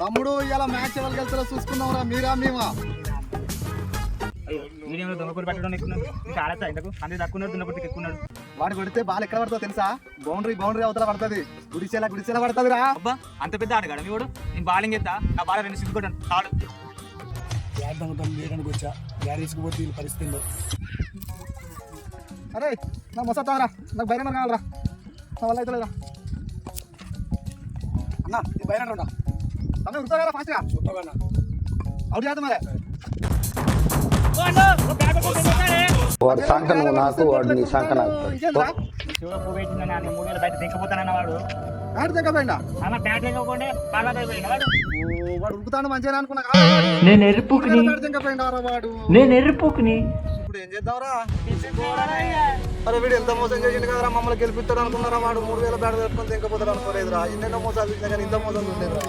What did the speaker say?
తమ్ముడు ఇలా మ్యాచ్ ఎవరికి వెళ్తారో చూసుకుందాంరా, మీరా మేమా? మీడియంలో దొంగకూర పెట్టడం ఎక్కున్నాడు. ఇంకా ఆడతా ఇంతకు అంతే తక్కువ దున్నపూర్తికి ఎక్కున్నాడు. వాడు కొడితే బాల్ ఎక్కడ పడుతుందో తెలుసా? బౌండరీ అవతల పడుతుంది. గుడిసేలా పడుతుందిరా. అబ్బా అంత పెద్ద ఆడగాడు మీ వాడు. నేను బాలింగ్ ఎత్తా, నా బాల రెండు సిగ్గుకుంటాను తాడు. వేయడానికి వచ్చా గ్యారేజ్కి పోతే వీళ్ళ పరిస్థితుల్లో. అరే నా మొసతారా, నాకు బయట కావాలరా, నా వల్ల అయితే లేదా అన్న ఈ బయట ఉంటా తమ్ముడు ఉరుకుతారా ఫాస్ట్గా? చూస్తావా అవుట్ చేద్దాం మరి. వాడు సంఖ నువ్వు నాకు, వాడు నీ సంఖ నాకు. ఇంకేంద్రా శివుడు పువ్వు పెట్టిందని నేను 3 వేలు బయట దింకపోతానన్న వాడు. బ్యాట్ దగ్గపోయిందా? అన్న బ్యాట్ వేయకపోతే పార్లర్ అయిపోయింది వాడు. వాడు ఉరుకుతాడు మంచిగా అనుకున్నా. నేను ఎరుపుకుని ఇప్పుడు ఏం చేద్దాంరా? అరే వీడు ఎంత మోసం చేసిండు కదరా, మమ్మల్ని గెలిపిస్తాడు అనుకున్నారా? వాడు 3000 బ్యాట్ తెచ్చుకొని దింకపోతాడు అనుకోలేదురా. ఎన్నెన్నో మోసాలు చూసినా కానీ ఇంత మోసాలు చూడలేదురా.